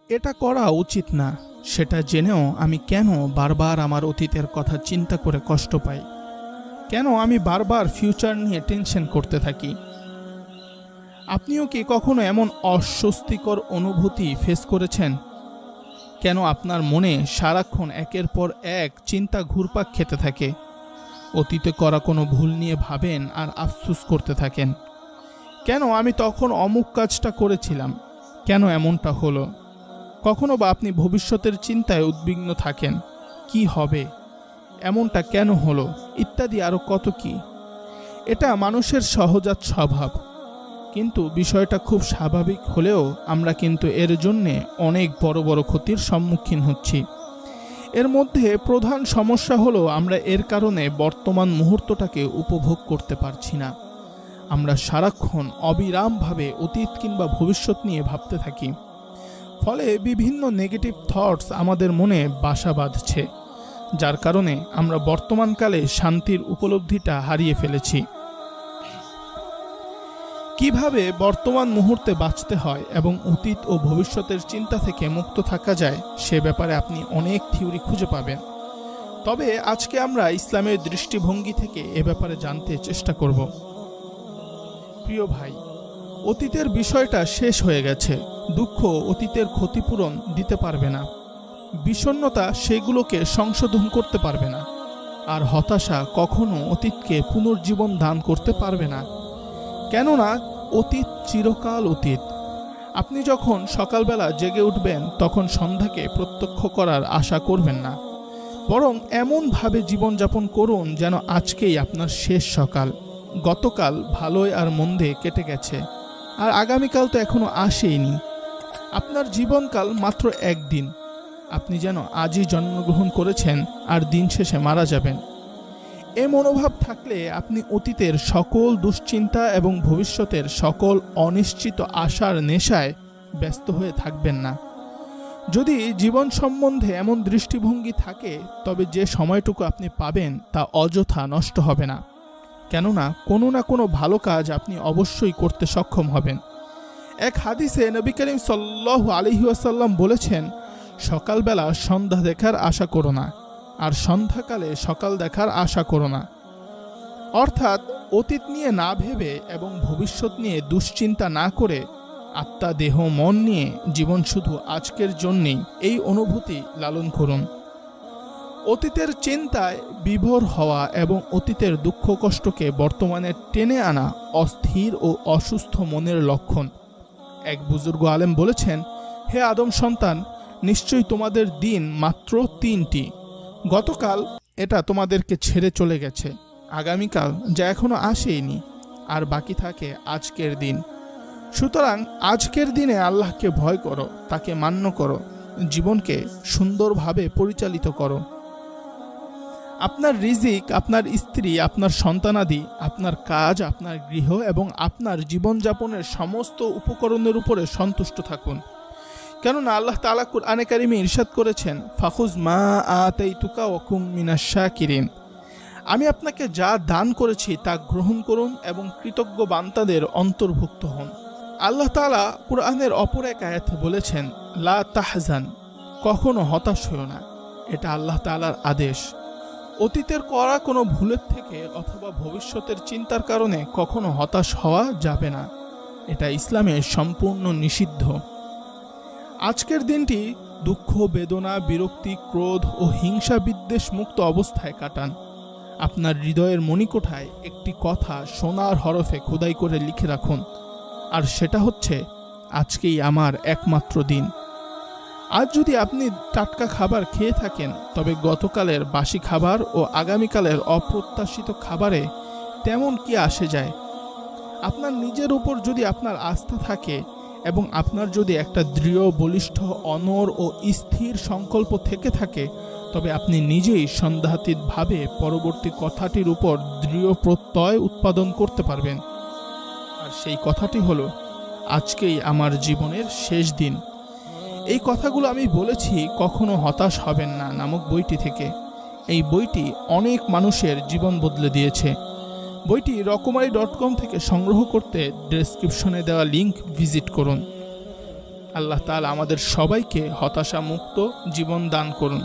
এটা করা উচিত না, সেটা জেনেও আমি কেন বারবার আমার অতীতের কথা চিন্তা করে কষ্ট পাই? কেন আমি বারবার ফিউচার নিয়ে টেনশন করতে থাকি? আপনিও কি কখনো এমন অস্বস্তিকর অনুভূতি ফেস করেছেন? কেন আপনার মনে সারাক্ষণ একের পর এক চিন্তা ঘুরপাক খেতে থাকে? অতীতে করা কোনো ভুল নিয়ে ভাবেন আর আফসোস করতে থাকেন, কেন আমি তখন অমুক কাজটা করেছিলাম, কেন এমনটা হলো? কখনো বা আপনি ভবিষ্যতের চিন্তায় উদ্বিগ্ন থাকেন, কি হবে, এমনটা কেন হলো, ইত্যাদি আরও কত কি। এটা মানুষের সহজাত স্বভাব, কিন্তু বিষয়টা খুব স্বাভাবিক হলেও আমরা কিন্তু এর জন্যে অনেক বড় বড় ক্ষতির সম্মুখীন হচ্ছি। এর মধ্যে প্রধান সমস্যা হলো আমরা এর কারণে বর্তমান মুহূর্তটাকে উপভোগ করতে পারছি না। আমরা সারাক্ষণ অবিরামভাবে অতীত কিংবা ভবিষ্যৎ নিয়ে ভাবতে থাকি, ফলে বিভিন্ন নেগেটিভ থটস আমাদের মনে বাসা বাঁধছে, যার কারণে আমরা বর্তমানকালে শান্তির উপলব্ধিটা হারিয়ে ফেলেছি। কিভাবে বর্তমান মুহূর্তে বাঁচতে হয় এবং অতীত ও ভবিষ্যতের চিন্তা থেকে মুক্ত থাকা যায় সে ব্যাপারে আপনি অনেক থিওরি খুঁজে পাবেন। তবে আজকে আমরা ইসলামের দৃষ্টিভঙ্গি থেকে এ ব্যাপারে জানতে চেষ্টা করব। প্রিয় ভাই, অতীতের বিষয়টা শেষ হয়ে গেছে। দুঃখ অতীতের ক্ষতিপূরণ দিতে পারবে না, বিষণ্ণতা সেগুলোকে সংশোধন করতে পারবে না, আর হতাশা কখনো অতীতকে পুনর্জীবন দান করতে পারবে না। কেননা অতীত চিরকাল অতীত। আপনি যখন সকালবেলা জেগে উঠবেন তখন সন্ধ্যাকে প্রত্যক্ষ করার আশা করবেন না, বরং এমনভাবে জীবনযাপন করুন যেন আজকেই আপনার শেষ সকাল। গতকাল ভালোই আর মন্দে কেটে গেছে, আর আগামীকাল তো এখনো আসেইনি। আপনার জীবনকাল মাত্র একদিন। আপনি যেন আজই জন্মগ্রহণ করেছেন আর দিন শেষে মারা যাবেন। এ মনোভাব থাকলে আপনি অতীতের সকল দুশ্চিন্তা এবং ভবিষ্যতের সকল অনিশ্চিত আশার নেশায় ব্যস্ত হয়ে থাকবেন না। যদি জীবন সম্বন্ধে এমন দৃষ্টিভঙ্গি থাকে তবে যে সময়টুকু আপনি পাবেন তা অযথা নষ্ট হবে না, কেননা কোনো না কোনো ভালো কাজ আপনি অবশ্যই করতে সক্ষম হবেন। এক হাদিসে নবী করিম সাল্লাল্লাহু আলাইহি ওয়াসাল্লাম বলেছেন, সকালবেলা সন্ধ্যা দেখার আশা করো না, আর সন্ধ্যাকালে সকাল দেখার আশা করো না। অর্থাৎ অতীত নিয়ে না ভেবে এবং ভবিষ্যৎ নিয়ে দুশ্চিন্তা না করে আত্মা দেহ মন নিয়ে জীবন শুধু আজকের জন্যেই এই অনুভূতি লালন করুন। অতীতের চিন্তায় বিভোর হওয়া এবং অতীতের দুঃখ কষ্টকে বর্তমানে টেনে আনা অস্থির ও অসুস্থ মনের লক্ষণ। এক বুজুর্গ আলেম বলেছেন, হে আদম সন্তান, নিশ্চয়ই তোমাদের দিন মাত্র 3টি। গতকাল এটা তোমাদেরকে ছেড়ে চলে গেছে, আগামীকাল যা এখনো আসেইনি, আর বাকি থাকে আজকের দিন। সুতরাং আজকের দিনে আল্লাহকে ভয় করো, তাকে মান্য করো, জীবনকে সুন্দরভাবে পরিচালিত করো। আপনার রিজিক, আপনার স্ত্রী, আপনার সন্তানাদি, আপনার কাজ, আপনার গৃহ এবং আপনার জীবনযাপনের সমস্ত উপকরণের উপরে সন্তুষ্ট থাকুন। কেননা আল্লাহ তাআলা কুরআনে কারিমে ইরশাদ করেছেন, ফাখুজ মা আতাইতুকা ওয়া কুম মিনাশ শাকিরিন। আমি আপনাকে যা দান করেছি তা গ্রহণ করুন এবং কৃতজ্ঞ বান্দাদের অন্তর্ভুক্ত হন। আল্লাহ তাআলা কুরআনের অপর এক আয়াতে বলেছেন, লা তাহজান, কখনো হতাশ হও না। এটা আল্লাহ তাআলার আদেশ। অতীতের করা কোনো ভুলের থেকে অথবা ভবিষ্যতের চিন্তার কারণে কখনো হতাশ হওয়া যাবে না, এটা ইসলামে সম্পূর্ণ নিষিদ্ধ। আজকের দিনটি দুঃখ, বেদনা, বিরক্তি, ক্রোধ ও হিংসা বিদ্বেষ মুক্ত অবস্থায় কাটান। আপনার হৃদয়ের মণিকোঠায় একটি কথা সোনার হরফে খোদাই করে লিখে রাখুন, আর সেটা হচ্ছে, আজকেই আমার একমাত্র দিন। আজ যদি আপনি টাটকা খাবার খেয়ে থাকেন তবে গতকালের বাসি খাবার ও আগামীকালের অপ্রত্যাশিত খাবারে তেমন কি আসে যায়। আপনার নিজের উপর যদি আপনার আস্থা থাকে এবং আপনার যদি একটা দৃঢ়, বলিষ্ঠ, অনড় ও স্থির সংকল্প থেকে থাকে তবে আপনি নিজেই সন্দেহাতীতভাবে পরবর্তী কথাটির উপর দৃঢ় প্রত্যয় উৎপাদন করতে পারবেন। আর সেই কথাটি হলো, আজকেই আমার জীবনের শেষ দিন। এই কথাগুলো আমি বলেছি কখনো হতাশ হবেন না নামক বইটি থেকে। এই বইটি অনেক মানুষের জীবন বদলে দিয়েছে। বইটি রকমারি.com থেকে সংগ্রহ করতে ডেসক্রিপশনে দেওয়া লিংক ভিজিট করুন। আল্লাহ তাআলা আমাদের সবাইকে হতাশা মুক্ত জীবন দান করুন।